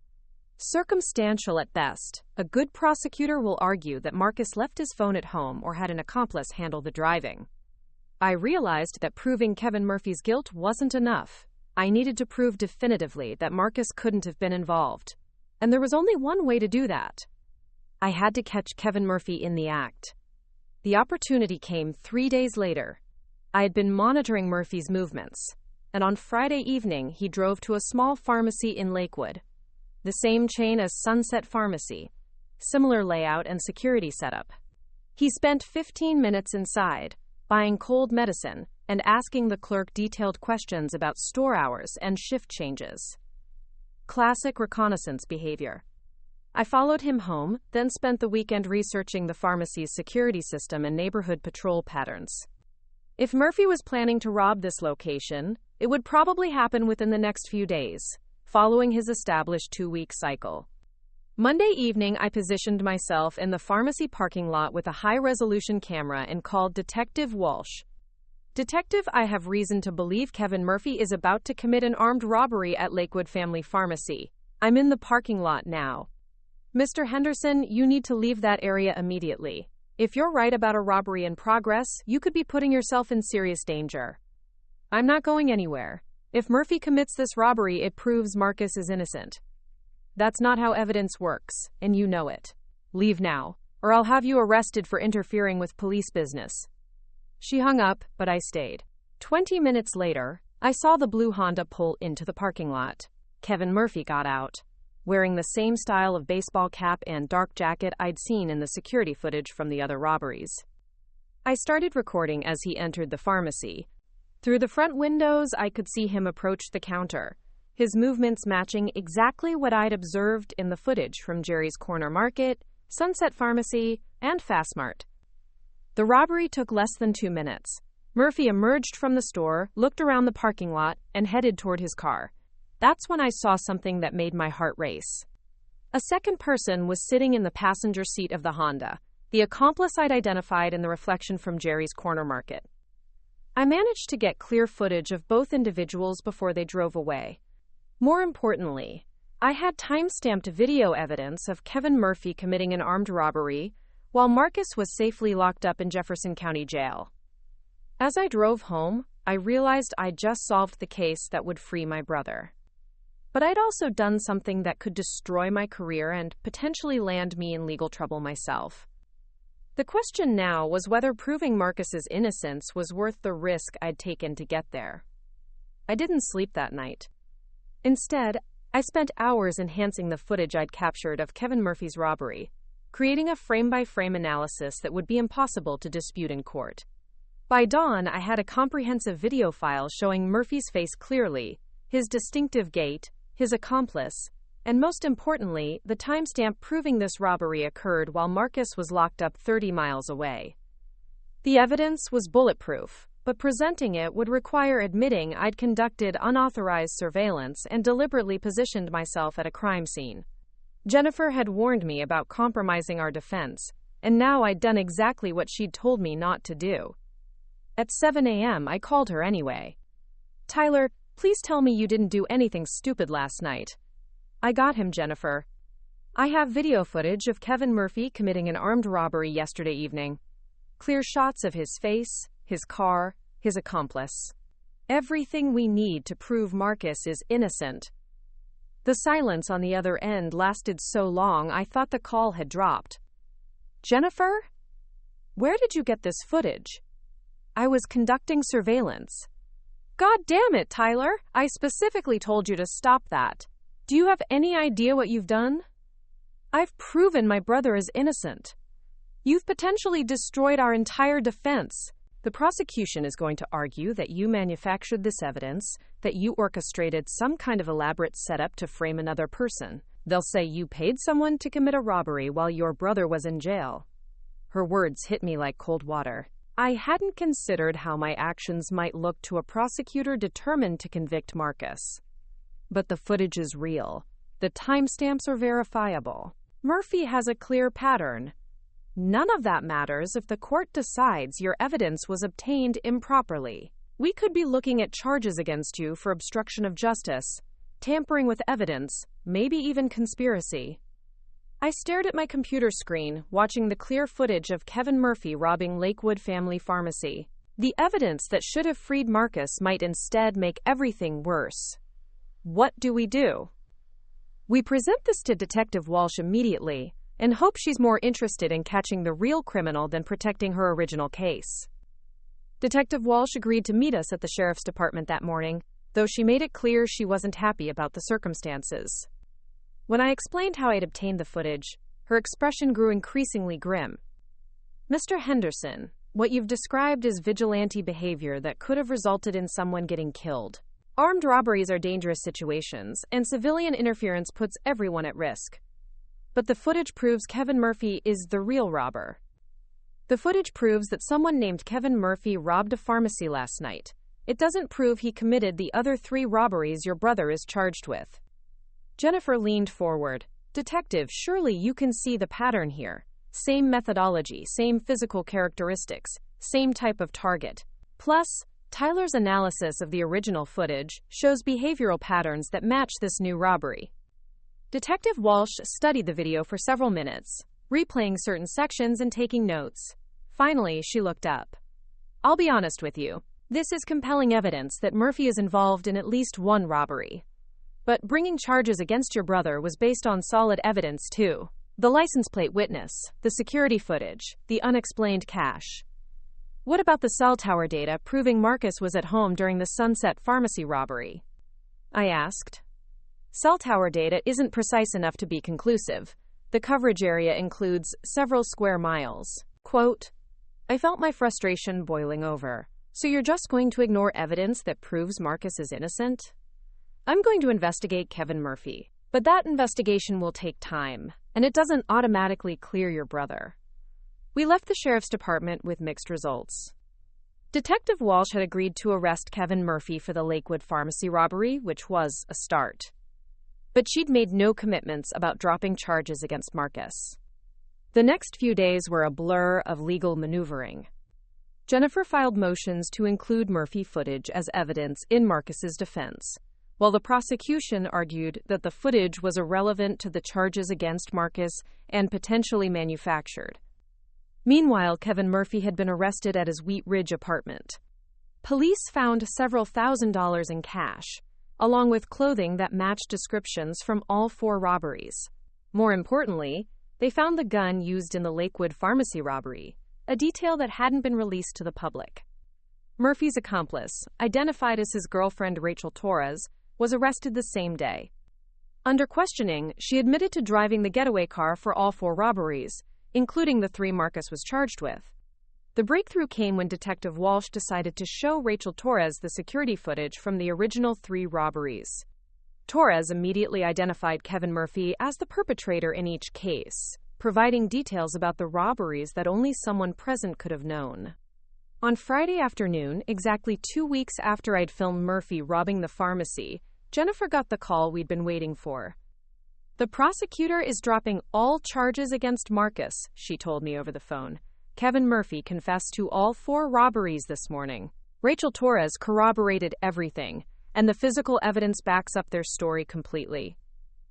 Circumstantial at best. A good prosecutor will argue that Marcus left his phone at home or had an accomplice handle the driving. I realized that proving Kevin Murphy's guilt wasn't enough. I needed to prove definitively that Marcus couldn't have been involved. And there was only one way to do that. I had to catch Kevin Murphy in the act. The opportunity came 3 days later. I had been monitoring Murphy's movements, and on Friday evening he drove to a small pharmacy in Lakewood. The same chain as Sunset Pharmacy, similar layout and security setup. He spent 15 minutes inside, buying cold medicine and asking the clerk detailed questions about store hours and shift changes. Classic reconnaissance behavior. I followed him home, then spent the weekend researching the pharmacy's security system and neighborhood patrol patterns. If Murphy was planning to rob this location, it would probably happen within the next few days, following his established 2-week cycle. Monday evening, I positioned myself in the pharmacy parking lot with a high-resolution camera and called Detective Walsh. Detective, I have reason to believe Kevin Murphy is about to commit an armed robbery at Lakewood Family Pharmacy. I'm in the parking lot now. Mr. Henderson, you need to leave that area immediately. If you're right about a robbery in progress, you could be putting yourself in serious danger. I'm not going anywhere. If Murphy commits this robbery, it proves Marcus is innocent. That's not how evidence works, and you know it. Leave now, or I'll have you arrested for interfering with police business. She hung up, but I stayed. 20 minutes later, I saw the blue Honda pull into the parking lot. Kevin Murphy got out, wearing the same style of baseball cap and dark jacket I'd seen in the security footage from the other robberies. I started recording as he entered the pharmacy. Through the front windows, I could see him approach the counter, his movements matching exactly what I'd observed in the footage from Jerry's Corner Market, Sunset Pharmacy, and Fastmart. The robbery took less than 2 minutes. Murphy emerged from the store, looked around the parking lot, and headed toward his car. That's when I saw something that made my heart race. A second person was sitting in the passenger seat of the Honda, the accomplice I'd identified in the reflection from Jerry's Corner Market. I managed to get clear footage of both individuals before they drove away. More importantly, I had time-stamped video evidence of Kevin Murphy committing an armed robbery while Marcus was safely locked up in Jefferson County Jail. As I drove home, I realized I'd just solved the case that would free my brother. But I'd also done something that could destroy my career and potentially land me in legal trouble myself. The question now was whether proving Marcus's innocence was worth the risk I'd taken to get there. I didn't sleep that night. Instead, I spent hours enhancing the footage I'd captured of Kevin Murphy's robbery, creating a frame-by-frame analysis that would be impossible to dispute in court. By dawn, I had a comprehensive video file showing Murphy's face clearly, his distinctive gait, his accomplice, and most importantly, the timestamp proving this robbery occurred while Marcus was locked up 30 miles away. The evidence was bulletproof, but presenting it would require admitting I'd conducted unauthorized surveillance and deliberately positioned myself at a crime scene. Jennifer had warned me about compromising our defense, and now I'd done exactly what she'd told me not to do. At 7 a.m., I called her anyway. "Tyler, please tell me you didn't do anything stupid last night." "I got him, Jennifer. I have video footage of Kevin Murphy committing an armed robbery yesterday evening. Clear shots of his face, his car, his accomplice. Everything we need to prove Marcus is innocent." The silence on the other end lasted so long I thought the call had dropped. "Jennifer? Where did you get this footage?" "I was conducting surveillance." "God damn it, Tyler! I specifically told you to stop that. Do you have any idea what you've done? I've proven my brother is innocent. You've potentially destroyed our entire defense. The prosecution is going to argue that you manufactured this evidence, that you orchestrated some kind of elaborate setup to frame another person. They'll say you paid someone to commit a robbery while your brother was in jail." Her words hit me like cold water. I hadn't considered how my actions might look to a prosecutor determined to convict Marcus. But the footage is real. The timestamps are verifiable. Murphy has a clear pattern. None of that matters if the court decides your evidence was obtained improperly. We could be looking at charges against you for obstruction of justice, tampering with evidence, maybe even conspiracy. I stared at my computer screen, watching the clear footage of Kevin Murphy robbing Lakewood Family Pharmacy. The evidence that should have freed Marcus might instead make everything worse. What do? We present this to Detective Walsh immediately, and hope she's more interested in catching the real criminal than protecting her original case. Detective Walsh agreed to meet us at the sheriff's department that morning, though she made it clear she wasn't happy about the circumstances. When I explained how I'd obtained the footage, her expression grew increasingly grim. "Mr. Henderson, what you've described is vigilante behavior that could have resulted in someone getting killed. Armed robberies are dangerous situations, and civilian interference puts everyone at risk. But the footage proves Kevin Murphy is the real robber. The footage proves that someone named Kevin Murphy robbed a pharmacy last night. It doesn't prove he committed the other 3 robberies your brother is charged with." Jennifer leaned forward. "Detective, surely you can see the pattern here. Same methodology, same physical characteristics, same type of target. Plus, Tyler's analysis of the original footage shows behavioral patterns that match this new robbery." Detective Walsh studied the video for several minutes, replaying certain sections and taking notes. Finally, she looked up. "I'll be honest with you. This is compelling evidence that Murphy is involved in at least one robbery. But bringing charges against your brother was based on solid evidence, too. The license plate witness, the security footage, the unexplained cash. What about the cell tower data proving Marcus was at home during the Sunset Pharmacy robbery?" I asked. "Cell tower data isn't precise enough to be conclusive. The coverage area includes several square miles. Quote, I felt my frustration boiling over. So you're just going to ignore evidence that proves Marcus is innocent? I'm going to investigate Kevin Murphy. But that investigation will take time, and it doesn't automatically clear your brother. We left the sheriff's department with mixed results. Detective Walsh had agreed to arrest Kevin Murphy for the Lakewood Pharmacy robbery, which was a start. But she'd made no commitments about dropping charges against Marcus. The next few days were a blur of legal maneuvering. Jennifer filed motions to include Murphy footage as evidence in Marcus's defense, while the prosecution argued that the footage was irrelevant to the charges against Marcus and potentially manufactured. Meanwhile, Kevin Murphy had been arrested at his Wheat Ridge apartment. Police found several $1,000s in cash, along with clothing that matched descriptions from all 4 robberies. More importantly, they found the gun used in the Lakewood Pharmacy robbery, a detail that hadn't been released to the public. Murphy's accomplice, identified as his girlfriend Rachel Torres, was arrested the same day. Under questioning, she admitted to driving the getaway car for all 4 robberies, including the 3 Marcus was charged with. The breakthrough came when Detective Walsh decided to show Rachel Torres the security footage from the original 3 robberies. Torres immediately identified Kevin Murphy as the perpetrator in each case, providing details about the robberies that only someone present could have known. On Friday afternoon, exactly 2 weeks after I'd filmed Murphy robbing the pharmacy, Jennifer got the call we'd been waiting for. The prosecutor is dropping all charges against Marcus, she told me over the phone. Kevin Murphy confessed to all 4 robberies this morning. Rachel Torres corroborated everything, and the physical evidence backs up their story completely.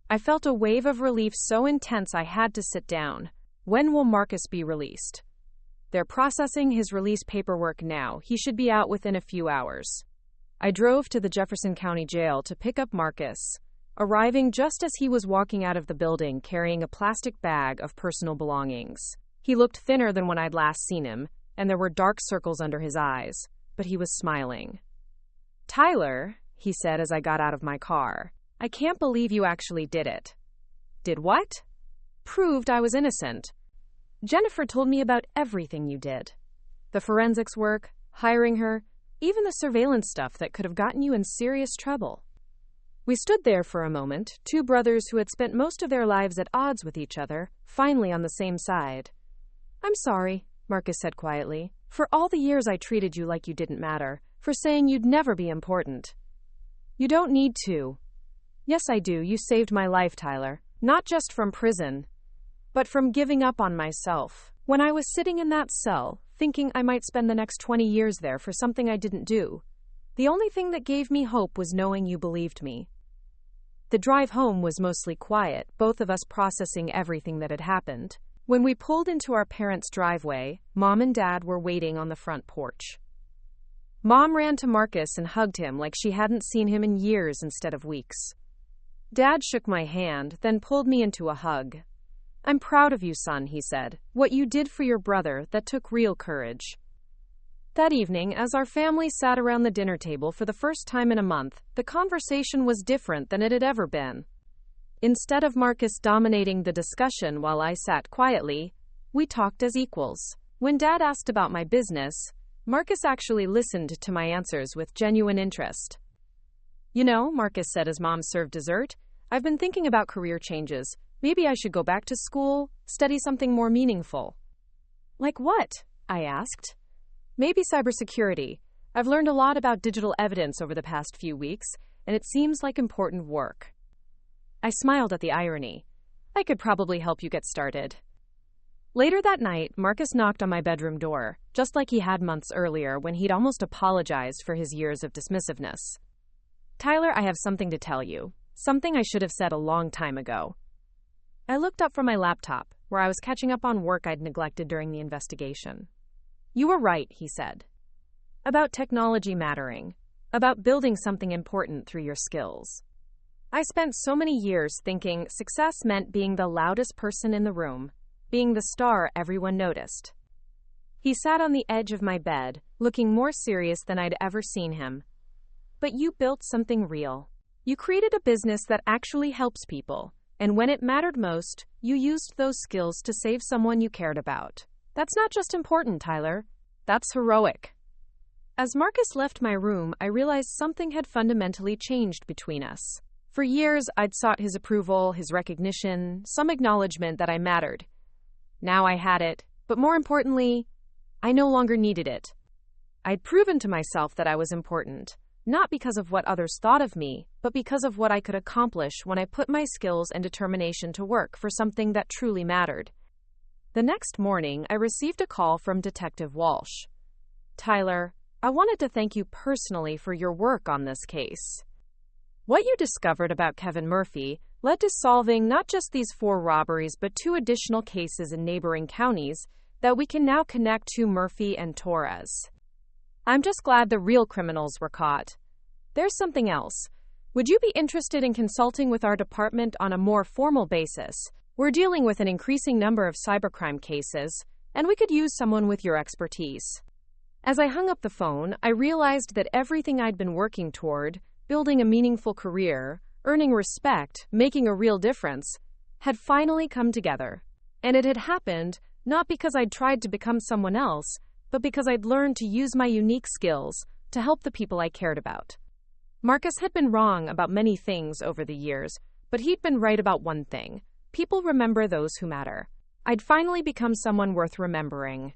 I felt a wave of relief so intense I had to sit down. When will Marcus be released? They're processing his release paperwork now. He should be out within a few hours. I drove to the Jefferson County Jail to pick up Marcus, arriving just as he was walking out of the building carrying a plastic bag of personal belongings. He looked thinner than when I'd last seen him, and there were dark circles under his eyes, but he was smiling. "Tyler," he said as I got out of my car, "I can't believe you actually did it." "Did what?" "Proved I was innocent. Jennifer told me about everything you did. The forensics work, hiring her, even the surveillance stuff that could have gotten you in serious trouble." We stood there for a moment, 2 brothers who had spent most of their lives at odds with each other, finally on the same side. "I'm sorry," Marcus said quietly, "for all the years I treated you like you didn't matter, for saying you'd never be important." "You don't need to." "Yes, I do. You saved my life, Tyler. Not just from prison, but from giving up on myself. When I was sitting in that cell, thinking I might spend the next 20 years there for something I didn't do, the only thing that gave me hope was knowing you believed me." The drive home was mostly quiet, both of us processing everything that had happened. When we pulled into our parents' driveway, Mom and Dad were waiting on the front porch. Mom ran to Marcus and hugged him like she hadn't seen him in years instead of weeks. Dad shook my hand, then pulled me into a hug. "I'm proud of you, son," he said. "What you did for your brother, that took real courage." That evening, as our family sat around the dinner table for the first time in a month, the conversation was different than it had ever been. Instead of Marcus dominating the discussion while I sat quietly, we talked as equals. When Dad asked about my business, Marcus actually listened to my answers with genuine interest. "You know," Marcus said as Mom served dessert, "I've been thinking about career changes. Maybe I should go back to school, study something more meaningful." "Like what?" I asked. "Maybe cybersecurity. I've learned a lot about digital evidence over the past few weeks, and it seems like important work." I smiled at the irony. "I could probably help you get started." Later that night, Marcus knocked on my bedroom door, just like he had months earlier when he'd almost apologized for his years of dismissiveness. "Tyler, I have something to tell you. Something I should have said a long time ago." I looked up from my laptop, where I was catching up on work I'd neglected during the investigation. "You were right," he said. "About technology mattering. About building something important through your skills. I spent so many years thinking success meant being the loudest person in the room, being the star everyone noticed." He sat on the edge of my bed, looking more serious than I'd ever seen him. "But you built something real. You created a business that actually helps people, and when it mattered most, you used those skills to save someone you cared about. That's not just important, Tyler. That's heroic. As Marcus left my room, I realized something had fundamentally changed between us. For years, I'd sought his approval, his recognition, some acknowledgement that I mattered. Now I had it, but more importantly, I no longer needed it. I'd proven to myself that I was important, not because of what others thought of me, but because of what I could accomplish when I put my skills and determination to work for something that truly mattered. The next morning, I received a call from Detective Walsh. Tyler, I wanted to thank you personally for your work on this case. What you discovered about Kevin Murphy led to solving not just these 4 robberies, but 2 additional cases in neighboring counties that we can now connect to Murphy and Torres. I'm just glad the real criminals were caught. There's something else. Would you be interested in consulting with our department on a more formal basis? We're dealing with an increasing number of cybercrime cases, and we could use someone with your expertise. As I hung up the phone, I realized that everything I'd been working toward, building a meaningful career, earning respect, making a real difference, had finally come together. And it had happened not because I'd tried to become someone else, but because I'd learned to use my unique skills to help the people I cared about. Marcus had been wrong about many things over the years, but he'd been right about one thing. People remember those who matter. I'd finally become someone worth remembering.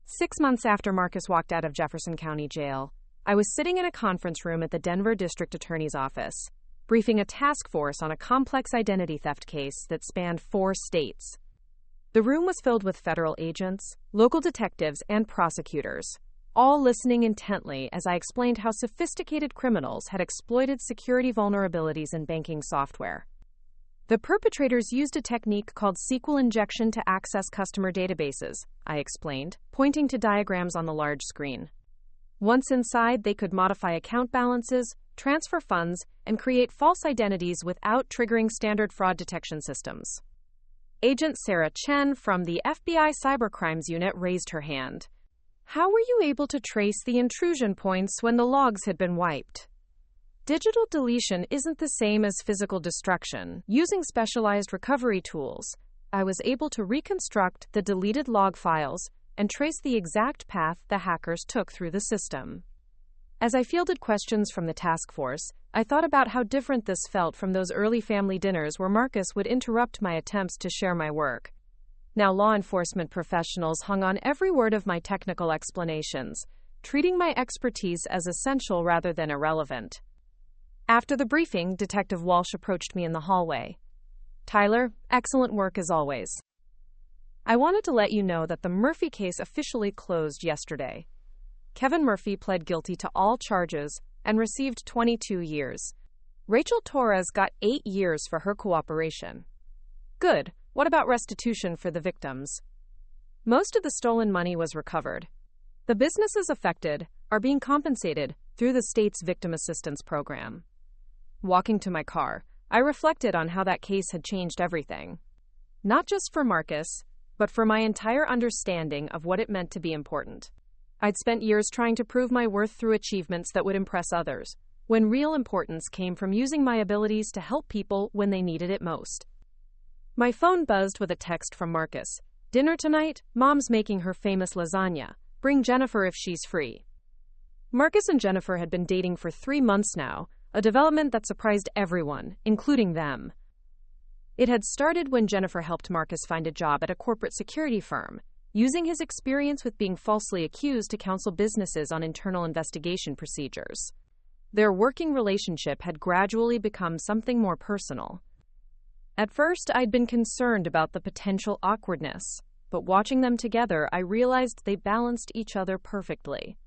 6 months after Marcus walked out of Jefferson County Jail, I was sitting in a conference room at the Denver District Attorney's office, briefing a task force on a complex identity theft case that spanned 4 states. The room was filled with federal agents, local detectives, and prosecutors, all listening intently as I explained how sophisticated criminals had exploited security vulnerabilities in banking software. The perpetrators used a technique called SQL injection to access customer databases, I explained, pointing to diagrams on the large screen. Once inside, they could modify account balances, transfer funds, and create false identities without triggering standard fraud detection systems. Agent Sarah Chen from the FBI Cybercrimes Unit raised her hand. How were you able to trace the intrusion points when the logs had been wiped? Digital deletion isn't the same as physical destruction. Using specialized recovery tools, I was able to reconstruct the deleted log files and trace the exact path the hackers took through the system. As I fielded questions from the task force, I thought about how different this felt from those early family dinners where Marcus would interrupt my attempts to share my work. Now law enforcement professionals hung on every word of my technical explanations, treating my expertise as essential rather than irrelevant. After the briefing, Detective Walsh approached me in the hallway. Tyler, excellent work as always. I wanted to let you know that the Murphy case officially closed yesterday. Kevin Murphy pled guilty to all charges and received 22 years. Rachel Torres got 8 years for her cooperation. Good. What about restitution for the victims? Most of the stolen money was recovered. The businesses affected are being compensated through the state's victim assistance program. Walking to my car, I reflected on how that case had changed everything. Not just for Marcus, but for my entire understanding of what it meant to be important. I'd spent years trying to prove my worth through achievements that would impress others, when real importance came from using my abilities to help people when they needed it most. My phone buzzed with a text from Marcus. Dinner tonight? Mom's making her famous lasagna. Bring Jennifer if she's free. Marcus and Jennifer had been dating for 3 months now, a development that surprised everyone, including them. It had started when Jennifer helped Marcus find a job at a corporate security firm, using his experience with being falsely accused to counsel businesses on internal investigation procedures. Their working relationship had gradually become something more personal. At first, I'd been concerned about the potential awkwardness, but watching them together, I realized they balanced each other perfectly.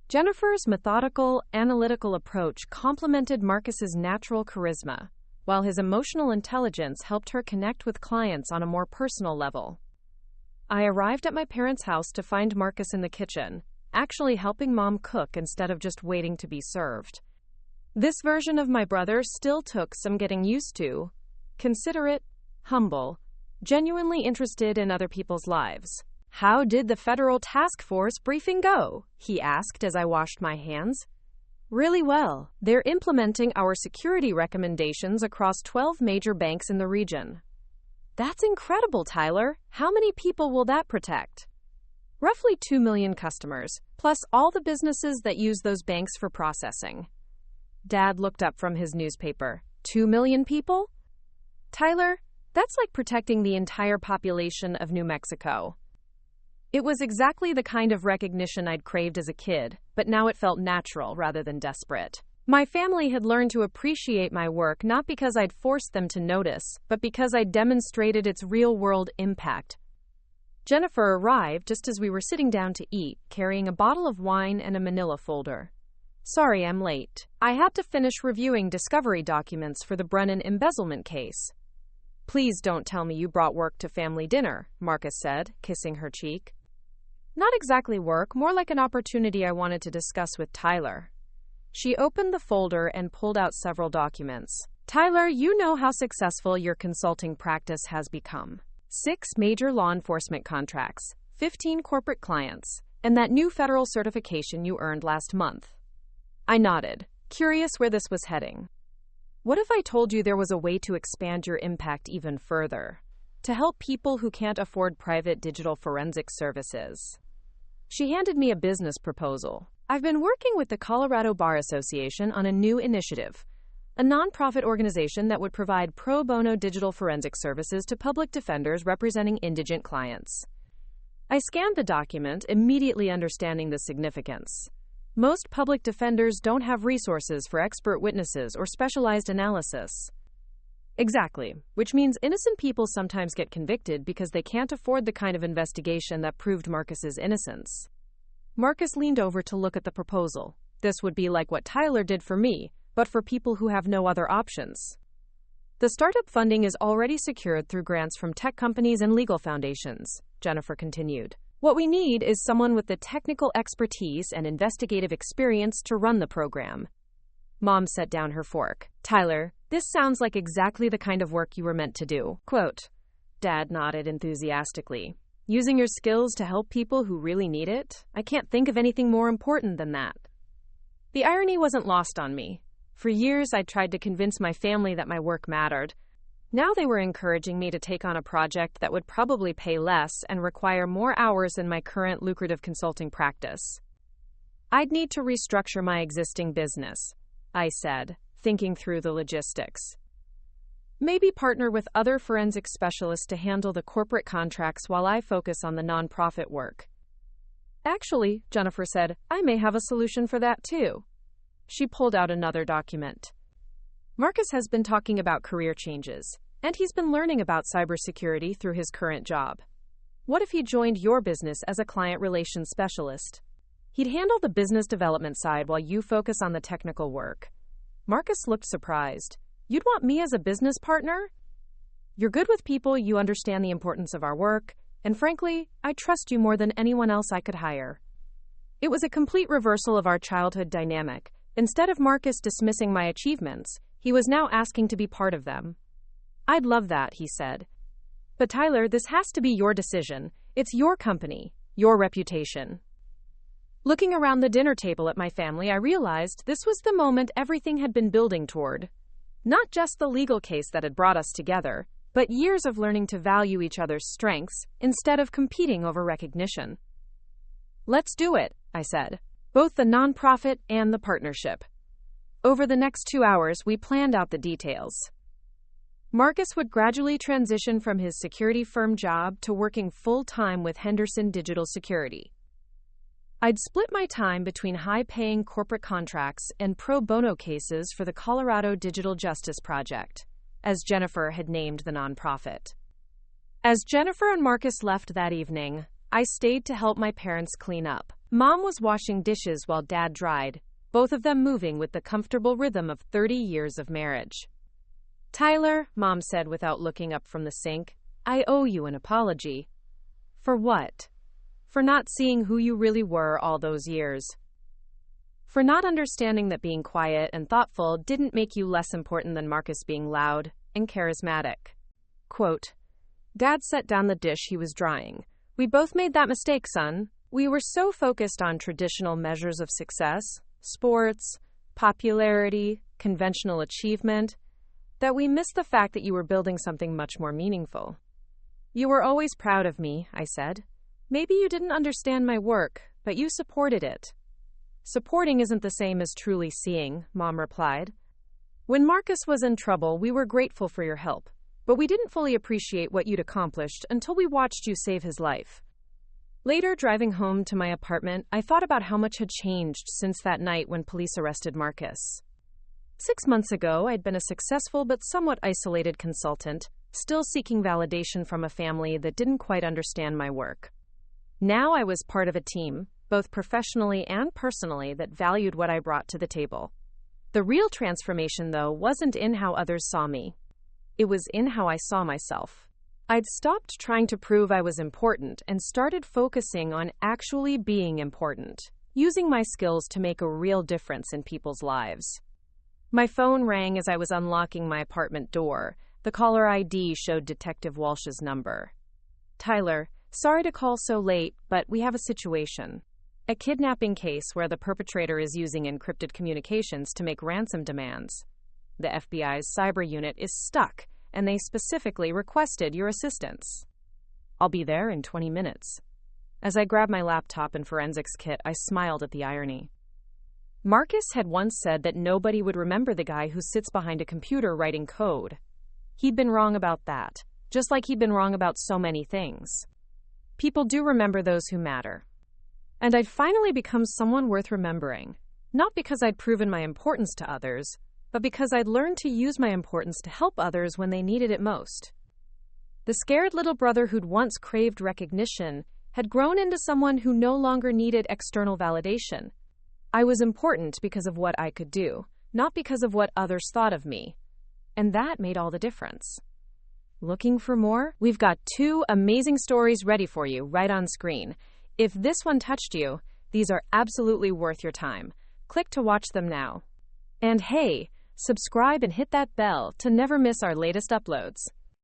Jennifer's methodical, analytical approach complemented Marcus's natural charisma, while his emotional intelligence helped her connect with clients on a more personal level. I arrived at my parents' house to find Marcus in the kitchen, actually helping Mom cook instead of just waiting to be served. This version of my brother still took some getting used to. Considerate, humble, genuinely interested in other people's lives. How did the federal task force briefing go? He asked as I washed my hands. Really well. They're implementing our security recommendations across 12 major banks in the region. That's incredible, Tyler. How many people will that protect? Roughly 2 million customers, plus all the businesses that use those banks for processing. Dad looked up from his newspaper. 2 million people? Tyler, that's like protecting the entire population of New Mexico. It was exactly the kind of recognition I'd craved as a kid, but now it felt natural rather than desperate. My family had learned to appreciate my work not because I'd forced them to notice, but because I'd demonstrated its real-world impact. Jennifer arrived just as we were sitting down to eat, carrying a bottle of wine and a manila folder. Sorry, I'm late. I had to finish reviewing discovery documents for the Brennan embezzlement case. Please don't tell me you brought work to family dinner, Marcus said, kissing her cheek. Not exactly work, more like an opportunity I wanted to discuss with Tyler. She opened the folder and pulled out several documents. Tyler, you know how successful your consulting practice has become. 6 major law enforcement contracts, 15 corporate clients, and that new federal certification you earned last month. I nodded, curious where this was heading. What if I told you there was a way to expand your impact even further? To help people who can't afford private digital forensic services? She handed me a business proposal. I've been working with the Colorado Bar Association on a new initiative, a nonprofit organization that would provide pro bono digital forensic services to public defenders representing indigent clients. I scanned the document, immediately understanding the significance. Most public defenders don't have resources for expert witnesses or specialized analysis. Exactly, which means innocent people sometimes get convicted because they can't afford the kind of investigation that proved Marcus's innocence. Marcus leaned over to look at the proposal. This would be like what Tyler did for me, but for people who have no other options. The startup funding is already secured through grants from tech companies and legal foundations, Jennifer continued. What we need is someone with the technical expertise and investigative experience to run the program. Mom set down her fork. Tyler, this sounds like exactly the kind of work you were meant to do. Quote. Dad nodded enthusiastically. Using your skills to help people who really need it? I can't think of anything more important than that. The irony wasn't lost on me. For years, I'd tried to convince my family that my work mattered. Now they were encouraging me to take on a project that would probably pay less and require more hours than my current lucrative consulting practice. I'd need to restructure my existing business, I said, thinking through the logistics. Maybe partner with other forensic specialists to handle the corporate contracts while I focus on the nonprofit work. Actually, Jennifer said, I may have a solution for that too. She pulled out another document. Marcus has been talking about career changes, and he's been learning about cybersecurity through his current job. What if he joined your business as a client relations specialist? He'd handle the business development side while you focus on the technical work. Marcus looked surprised. You'd want me as a business partner? You're good with people, you understand the importance of our work, and frankly, I trust you more than anyone else I could hire. It was a complete reversal of our childhood dynamic. Instead of Marcus dismissing my achievements, he was now asking to be part of them. I'd love that, he said. But Tyler, this has to be your decision. It's your company, your reputation. Looking around the dinner table at my family, I realized this was the moment everything had been building toward. Not just the legal case that had brought us together, but years of learning to value each other's strengths instead of competing over recognition. Let's do it, I said. Both the nonprofit and the partnership. Over the next 2 hours, we planned out the details. Marcus would gradually transition from his security firm job to working full-time with Henderson Digital Security. I'd split my time between high-paying corporate contracts and pro bono cases for the Colorado Digital Justice Project, as Jennifer had named the nonprofit. As Jennifer and Marcus left that evening, I stayed to help my parents clean up. Mom was washing dishes while Dad dried, both of them moving with the comfortable rhythm of 30 years of marriage. Tyler, Mom said without looking up from the sink, I owe you an apology. For what? For not seeing who you really were all those years. For not understanding that being quiet and thoughtful didn't make you less important than Marcus being loud and charismatic. Quote, Dad set down the dish he was drying. We both made that mistake, son. We were so focused on traditional measures of success, sports, popularity, conventional achievement, that we missed the fact that you were building something much more meaningful. You were always proud of me, I said. Maybe you didn't understand my work, but you supported it. Supporting isn't the same as truly seeing, Mom replied. When Marcus was in trouble, we were grateful for your help, but we didn't fully appreciate what you'd accomplished until we watched you save his life. Later, driving home to my apartment, I thought about how much had changed since that night when police arrested Marcus. 6 months ago, I'd been a successful but somewhat isolated consultant, still seeking validation from a family that didn't quite understand my work. Now I was part of a team, both professionally and personally, that valued what I brought to the table. The real transformation, though, wasn't in how others saw me. It was in how I saw myself. I'd stopped trying to prove I was important and started focusing on actually being important, using my skills to make a real difference in people's lives. My phone rang as I was unlocking my apartment door. The caller ID showed Detective Walsh's number. Tyler, sorry to call so late, but we have a situation. A kidnapping case where the perpetrator is using encrypted communications to make ransom demands. The FBI's cyber unit is stuck, and they specifically requested your assistance. I'll be there in 20 minutes. As I grabbed my laptop and forensics kit, I smiled at the irony. Marcus had once said that nobody would remember the guy who sits behind a computer writing code. He'd been wrong about that, just like he'd been wrong about so many things. People do remember those who matter. And I'd finally become someone worth remembering, not because I'd proven my importance to others, but because I'd learned to use my importance to help others when they needed it most. The scared little brother who'd once craved recognition had grown into someone who no longer needed external validation. I was important because of what I could do, not because of what others thought of me. And that made all the difference. Looking for more? We've got 2 amazing stories ready for you right on screen. If this one touched you, these are absolutely worth your time. Click to watch them now. And hey, subscribe and hit that bell to never miss our latest uploads.